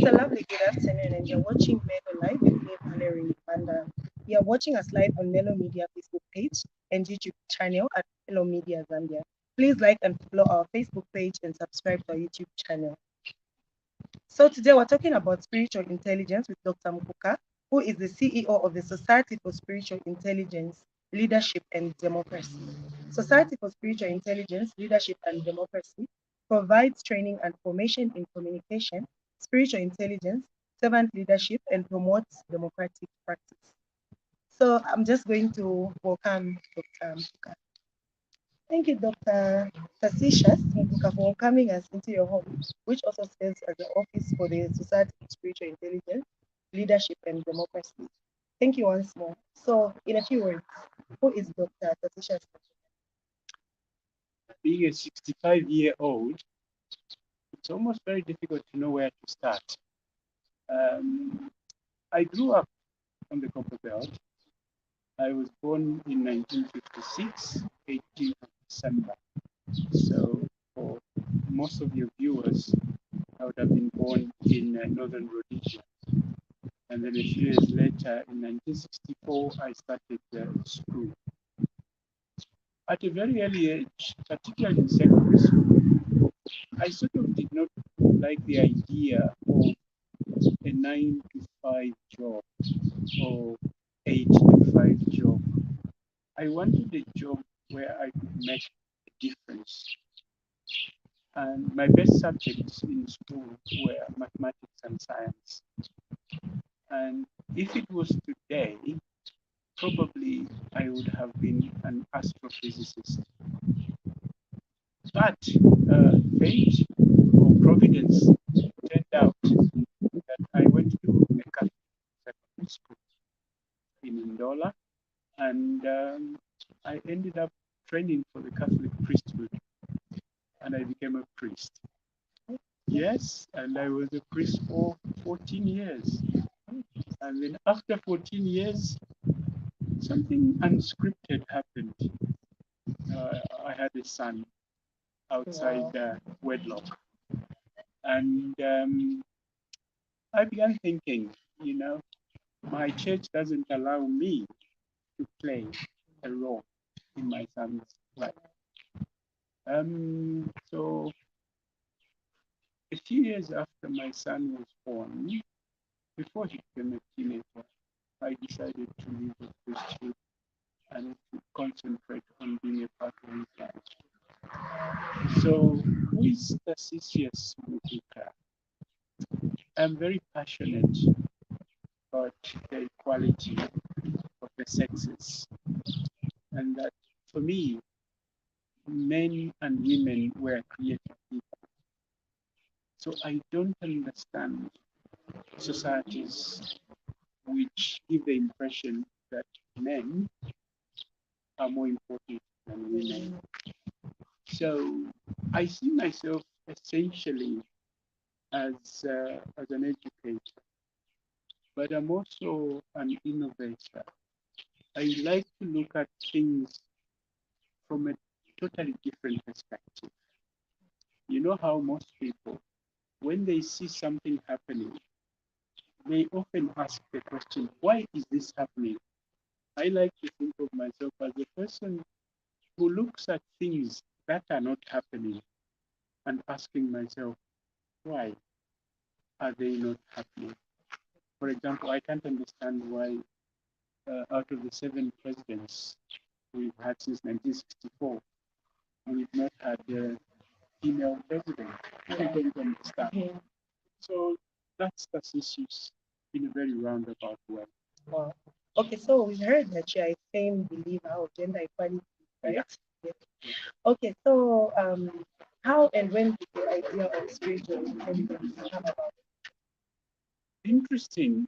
It's a lovely good afternoon, and you're watching Melo Live with me, Valerie. And you're watching us live on Melo Media Facebook page and YouTube channel at Melo Media Zambia. Please like and follow our Facebook page and subscribe to our YouTube channel. So today we're talking about spiritual intelligence with Dr. Mukuka, who is the CEO of the Society for Spiritual Intelligence, Leadership and Democracy. Society for Spiritual Intelligence, Leadership and Democracy provides training and formation in communication, spiritual intelligence, servant leadership, and promotes democratic practice. So I'm just going to welcome Dr. Mukuka. Thank you, Dr. Facetious Mukuka, for coming us into your home, which also serves as the office for the Society for Spiritual Intelligence, Leadership and Democracy. Thank you once more. So, in a few words, who is Dr. Facetious? Being a 65-year-old, it's almost very difficult to know where to start. I grew up on the Copper Belt. I was born in 1956, 18th of December. So for most of your viewers, I would have been born in Northern Rhodesia. And then a few years later, in 1964, I started school. At a very early age, particularly in secondary school, I sort of did not like the idea of a 9 to 5 job or 8 to 5 job. I wanted a job where I could make a difference. And my best subjects in school were mathematics and science. And if it was today, probably I would have been an astrophysicist. But fate or providence turned out that I went to a Catholic secondary school in Ndola, and I ended up training for the Catholic priesthood, and I became a priest. Yes, and I was a priest for 14 years. And then after 14 years, something unscripted happened. I had a son outside wedlock. And I began thinking, my church doesn't allow me to play a role in my son's life. So a few years after my son was born, before he became a teenager, I decided to leave the priesthood and to concentrate on being a part of his life. So, who is Tarsicius Mukuka? I'm very passionate about the equality of the sexes, and that for me, men and women were created equal. So I don't understand societies which give the impression that men are more important than women. So I see myself essentially as an educator, but I'm also an innovator. I like to look at things from a totally different perspective. You know how most people, when they see something happening, they often ask the question, why is this happening? I like to think of myself as a person who looks at things that are not happening and asking myself, why are they not happening? For example, I can't understand why out of the 7 presidents we've had since 1964, we've not had a female president. I don't understand. So that's the issues in a very roundabout way. Wow. Okay, so we heard that you are a firm believer of gender equality, right? Yeah. Okay, so how and when did the idea of spiritual intelligence come about? Interesting.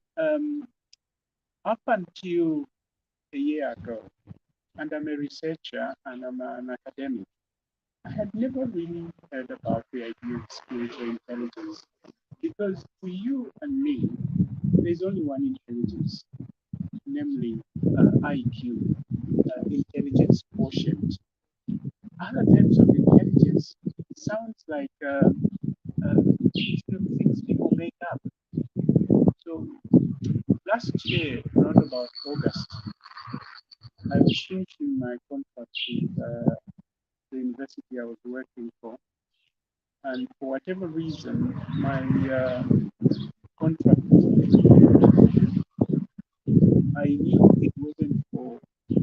Up until a year ago, and I'm a researcher and I'm an academic, I had never really heard about the idea of spiritual intelligence because for you and me, there's only one intelligence, namely IQ, intelligence quotient. Other types of intelligence sounds like things people make up. last year, around about August, I was finishing my contract with the university I was working for, and for whatever reason, my contract was renewed. I knew it wasn't for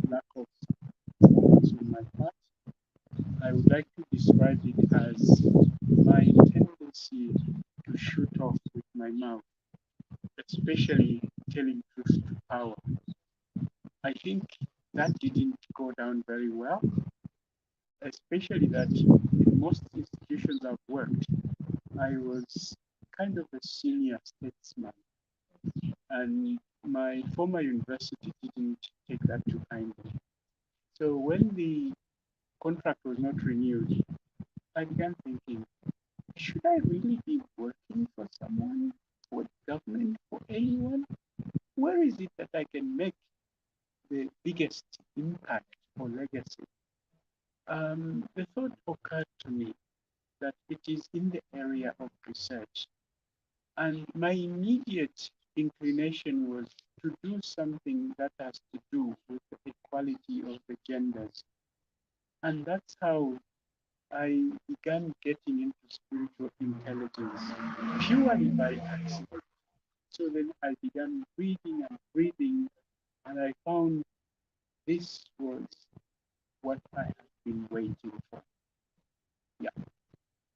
lack of performance on my part. I would like to describe it as my tendency to shoot off with my mouth, especially telling truth to power. I think that didn't go down very well, especially that in most institutions I've worked, I was kind of a senior statesman, and my former university didn't take that too kindly. So when the contract was not renewed, I began thinking, should I really be working for someone, for government, for anyone? Where is it that I can make the biggest impact or legacy? The thought occurred to me that it is in the area of research. And my immediate inclination was to do something that has to do with the equality of the genders. And that's how I began getting into spiritual intelligence purely by accident. So then I began reading, and I found this was what I had been waiting for. Yeah.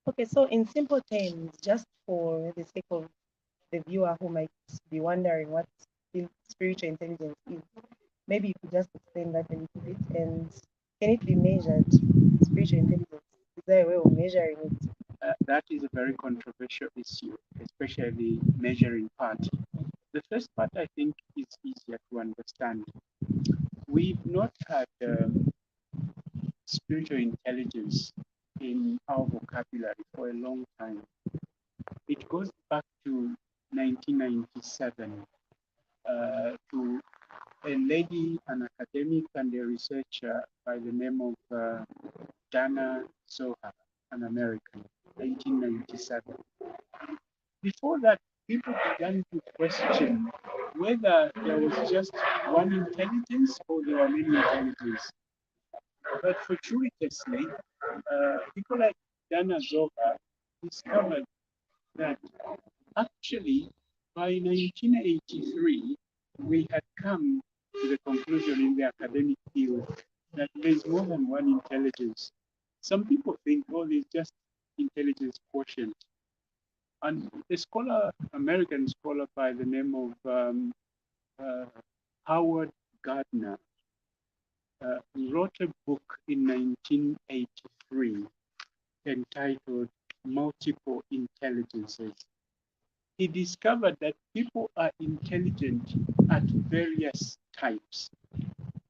Okay, so in simple terms, just for the sake of the viewer who might be wondering what spiritual intelligence is, maybe you could just explain that a little bit. And can it be measured? Spiritual intelligence, is there a way of measuring it? That is a very controversial issue, especially measuring part. The first part, I think, is easier to understand. We've not had spiritual intelligence in our vocabulary for a long time. It goes back to 1997 to a lady, an academic and a researcher by the name of Dana Zohar, an American, 1997. Before that, people began to question whether there was just one intelligence or there were many intelligences. But fortuitously, people like Dana Zohar discovered that actually by 1983, we had come to the conclusion in the academic field that there is more than one intelligence. Some people think, oh, there's just intelligence quotient. And a scholar, American scholar by the name of uh, Howard Gardner, wrote a book in 1983 entitled Multiple Intelligences. He discovered that people are intelligent at various types.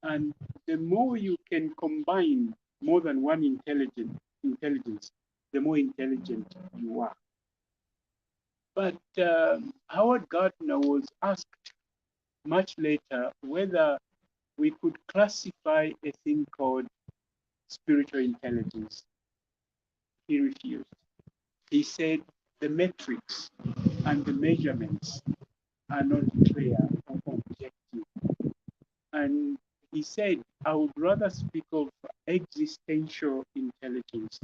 And the more you can combine more than one intelligence, the more intelligent you are. But Howard Gardner was asked much later whether we could classify a thing called spiritual intelligence. He refused. He said the metrics and the measurements are not clear or objective. And he said, I would rather speak of existential intelligence,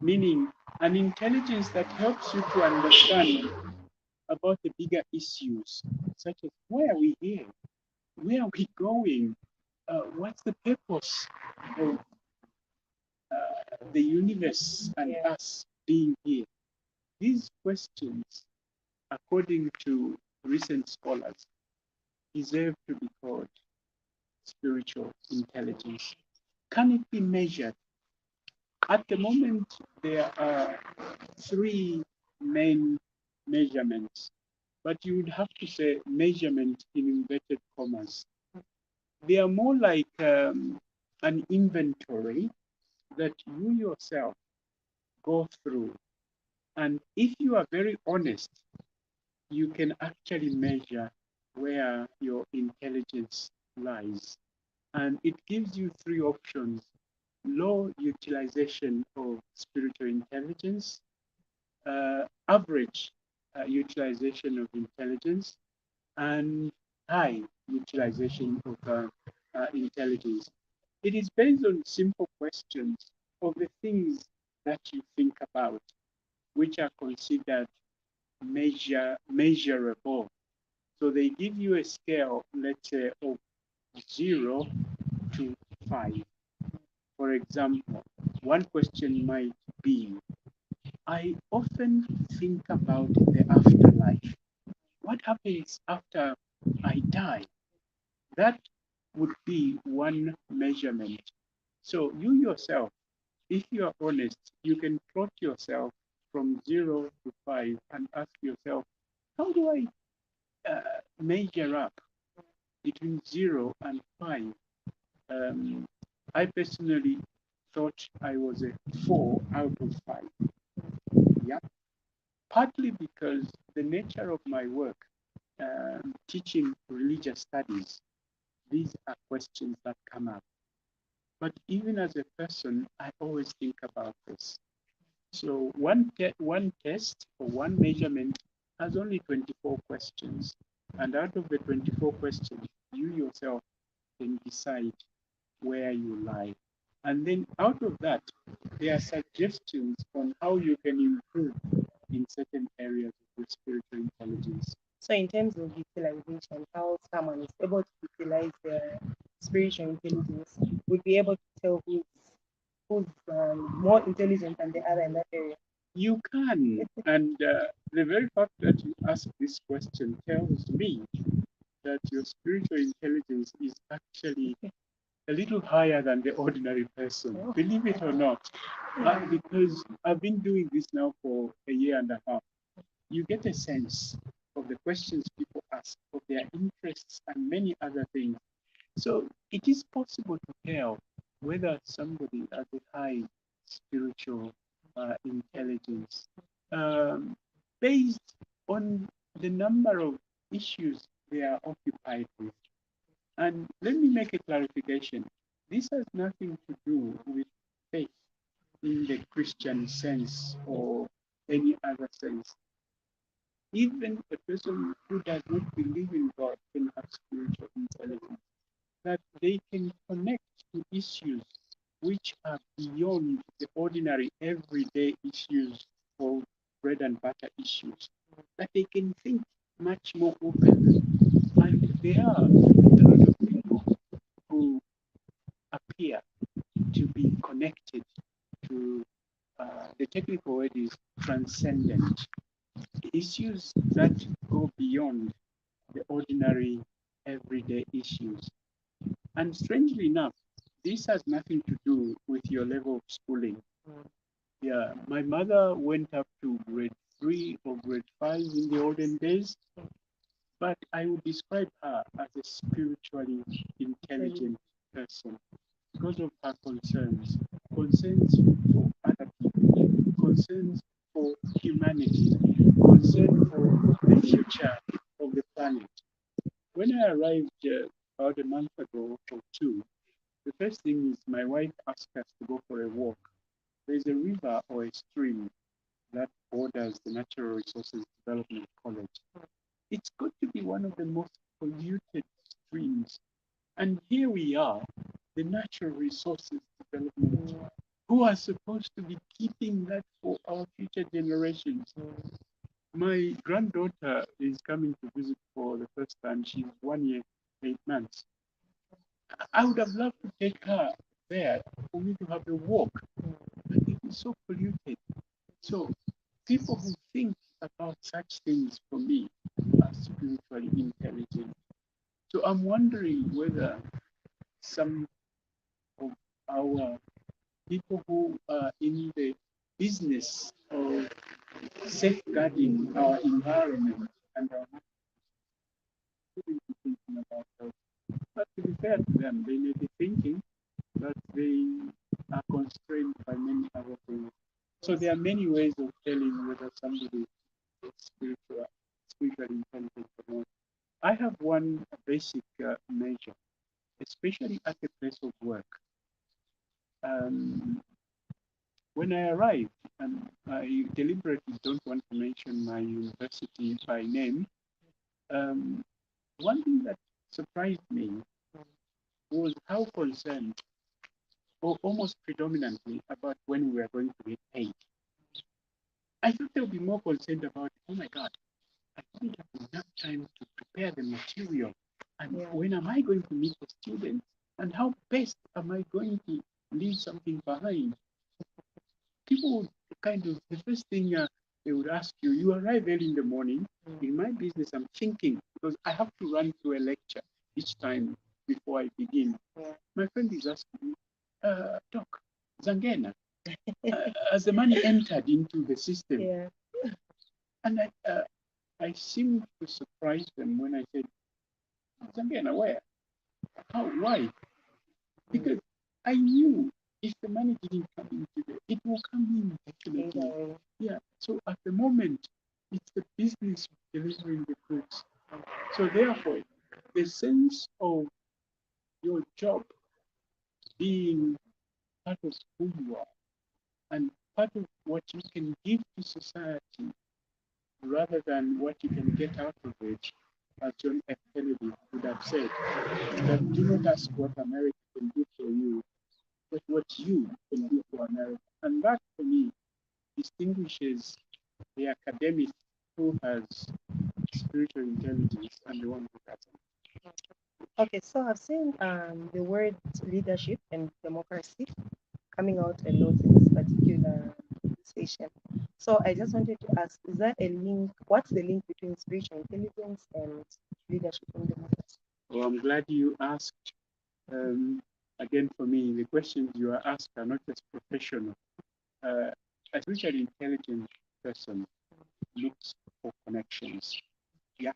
meaning an intelligence that helps you to understand about the bigger issues, such as why are we here? Where are we going? What's the purpose of the universe and us being here? These questions, according to recent scholars, deserve to be called spiritual intelligence. Can it be measured? At the moment, there are three main measurements, but you would have to say measurement in inverted commas. They are more like an inventory that you yourself go through. And if you are very honest, you can actually measure where your intelligence lies. And it gives you three options: low utilization of spiritual intelligence, average utilization of intelligence, and high utilization of intelligence. It is based on simple questions of the things that you think about, which are considered measurable. So they give you a scale, let's say, of 0 to 5. For example, one question might be, I often think about the afterlife. What happens after I die? That would be one measurement. So you yourself, if you are honest, you can plot yourself from 0 to 5 and ask yourself, how do I measure up between 0 and 5? Um, I personally thought I was a 4 out of 5. Yeah, partly because the nature of my work, teaching religious studies, these are questions that come up. But even as a person, I always think about this. So one test or one measurement has only 24 questions. And out of the 24 questions, you yourself can decide where you lie. And then out of that, there are suggestions on how you can improve in certain areas of your spiritual intelligence. So in terms of utilization, how someone is able to utilize their spiritual intelligence, would be able to tell who's more intelligent than the other in that area. You can. And the very fact that you ask this question tells me that your spiritual intelligence is actually a little higher than the ordinary person, believe it or not. Because I've been doing this now for a year and a half. You get a sense of the questions people ask, of their interests, and many other things. So it is possible to tell whether somebody has a high spiritual intelligence based on the number of issues they are occupied with. And let me make a clarification. This has nothing to do with faith in the Christian sense or any other sense. Even a person who does not believe in God can have spiritual intelligence, that they can connect to issues which are beyond the ordinary everyday issues or bread and butter issues, that they can think much more openly. And there are a lot of people who appear to be connected to the technical word is transcendent issues that go beyond the ordinary everyday issues. And strangely enough, this has nothing to do with your level of schooling. Yeah, my mother went up to grade 3 or grade 5 in the olden days, but I would describe her as a spiritually intelligent person because of her concerns for other people, concerns for humanity, concern for the future of the planet. When I arrived about a month ago or two, the first thing is my wife asked us to go for a walk. There's a river or a stream that borders the Natural Resources Development College. It's got to be one of the most polluted streams. And here we are, the Natural Resources Development, who are supposed to be keeping that for our future generations. My granddaughter is coming to visit for the first time. She's 1 year, 8 months. I would have loved to take her there for me to have a walk, but it is so polluted. So people who think about such things for me are spiritually intelligent. So I'm wondering whether some of our people who are in the business of safeguarding our environment and our shouldn't be thinking about those. But to be fair to them, they may be thinking, but they are constrained by many other things. So there are many ways of telling whether somebody is spiritually intelligent or not. I have one basic measure, especially at the place of work. Um, when I arrived, and I deliberately don't want to mention my university by name, um, one thing that surprised me was how concerned, or almost predominantly, about when we are going to get paid. I thought they would be more concerned about, oh my God, I didn't have enough time to prepare the material. And when am I going to meet the students? And how best am I going to leave something behind? People would kind of, the first thing they would ask you, you arrive early in the morning. In my business, I'm thinking, because I have to run through a lecture each time before I begin. My friend is asking me, Doc, Zangena, as the money entered into the system. And I seemed to surprise them when I said, Zangena, where? How? Why? Because I knew if the money didn't come in today, it will come in definitely. Yeah. So at the moment, it's the business of delivering the goods. So therefore, the sense of your job being part of who you are and part of what you can give to society rather than what you can get out of it, as John F. Kennedy would have said, that do not ask what America can do for you, but what you can do for America. And that, for me, distinguishes the academic who has spiritual intelligence and the one who doesn't. Okay, so I've seen the words leadership and democracy coming out a lot in this particular session. So I just wanted to ask, is there a link? What's the link between spiritual intelligence and leadership and democracy? Well, I'm glad you asked. Again, for me, the questions you are asked are not just professional. A spiritual intelligent person looks for connections. Yeah,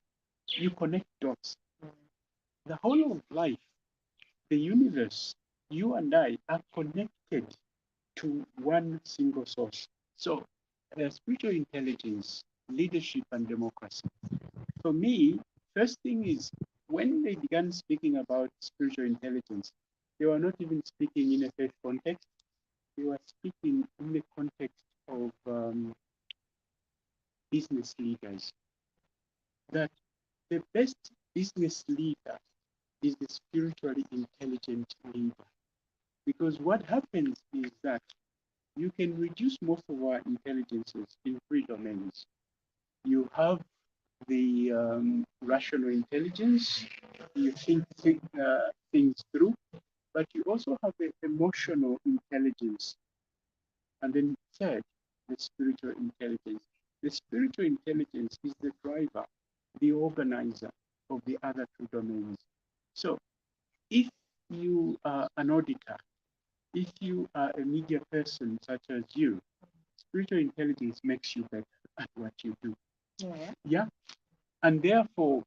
you connect dots. The whole of life, the universe, you and I are connected to one single source. So, spiritual intelligence, leadership, and democracy. For me, first thing is when they began speaking about spiritual intelligence, they were not even speaking in a faith context. They were speaking in the context of business leaders. That the best business leader is the spiritually intelligent leader. Because what happens is that you can reduce most of our intelligences in three domains. You have the rational intelligence, you think things through, but you also have the emotional intelligence. And then third, the spiritual intelligence. The spiritual intelligence is the driver, the organizer of the other two domains. So if you are an auditor, if you are a media person such as you, spiritual intelligence makes you better at what you do. Yeah. And therefore,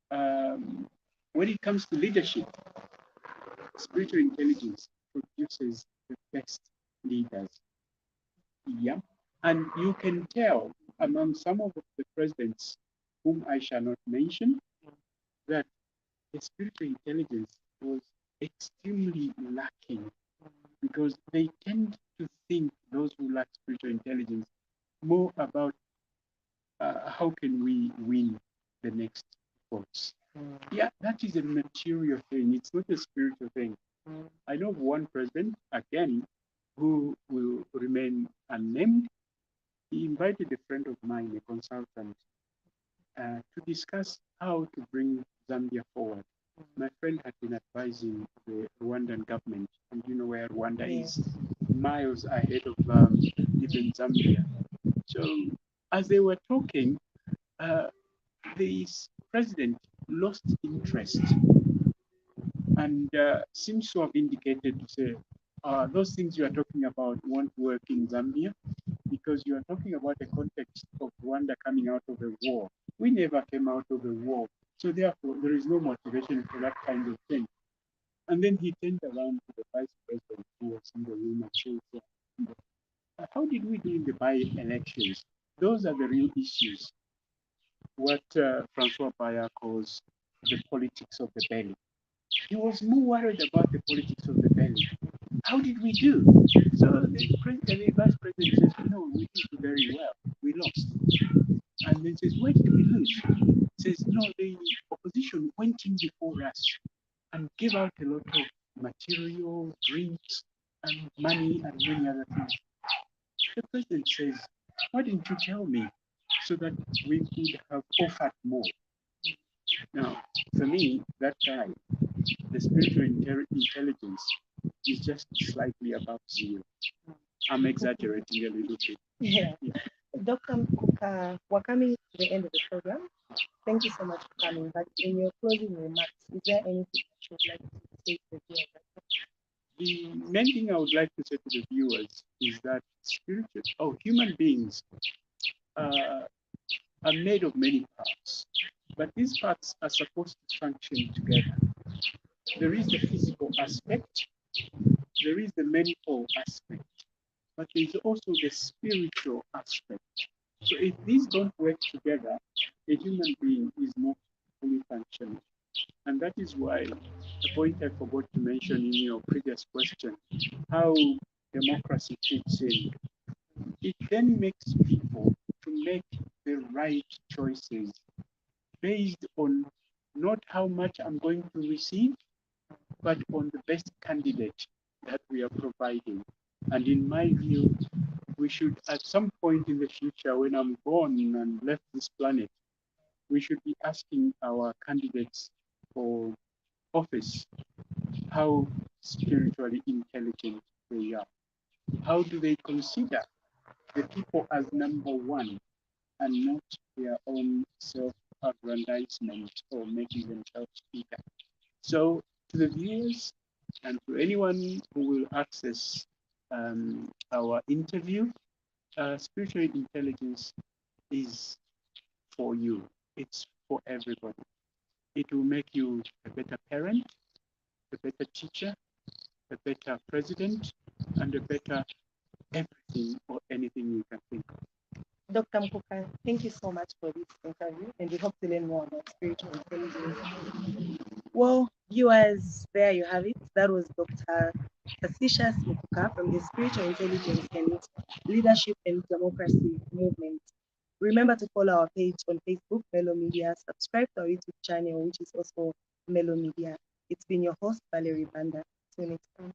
when it comes to leadership, spiritual intelligence produces the best leaders. Yeah. And you can tell among some of the presidents, whom I shall not mention, that the spiritual intelligence was extremely lacking because they tend to think, those who lack spiritual intelligence, more about how can we win the next votes. Yeah, that is a material thing. It's not a spiritual thing. I know of one president, again, who will remain unnamed. He invited a friend of mine, a consultant, to discuss how to bring Zambia forward. My friend had been advising the Rwandan government, and you know where Rwanda is, miles ahead of even Zambia. So as they were talking, the president lost interest and seems to have indicated to say, those things you are talking about won't work in Zambia because you are talking about the context of Rwanda coming out of a war. We never came out of a war. So therefore, there is no motivation for that kind of thing. And then he turned around to the vice president who was in the room and said, how did we do in the by-elections? Those are the real issues. What Francois Bayer calls the politics of the belly. He was more worried about the politics of the belly. How did we do? So the vice president says, no, we did very well. We lost. And then says, why did we lose? Says, no, the opposition went in before us and gave out a lot of material, drinks, and money and many other things. The president says, why didn't you tell me so that we could have offered more? Now, for me, that guy, the spiritual intelligence is just slightly above zero. I'm exaggerating a little bit. Yeah. Dr. Mukuka, we're coming to the end of the program. Thank you so much for coming. But in your closing remarks, is there anything that you would like to say to the viewers? The main thing I would like to say to the viewers is that human beings are made of many parts, but these parts are supposed to function together. There is the physical aspect, there is the mental aspect, but there's also the spiritual aspect. So if these don't work together, a human being is not fully functioning. And that is why the point I forgot to mention in your previous question, how democracy fits in. It then makes people to make the right choices based on not how much I'm going to receive, but on the best candidate that we are providing. And in my view, we should, at some point in the future, when I'm gone and left this planet, we should be asking our candidates for office how spiritually intelligent they are. How do they consider the people as number one and not their own self-aggrandizement or making themselves bigger? So to the viewers and to anyone who will access our interview, spiritual intelligence is for you. It's for everybody. It will make you a better parent, a better teacher, a better president, and a better everything or anything you can think of. Dr. Mukuka, thank you so much for this interview, and we hope to learn more about spiritual intelligence. Well, viewers, there you have it. That was Dr. Superstitious Mukuka from the Spiritual Intelligence and Leadership and Democracy Movement. Remember to follow our page on Facebook, Melo Media. Subscribe to our YouTube channel, which is also Melo Media. It's been your host, Valerie Banda. Till next time.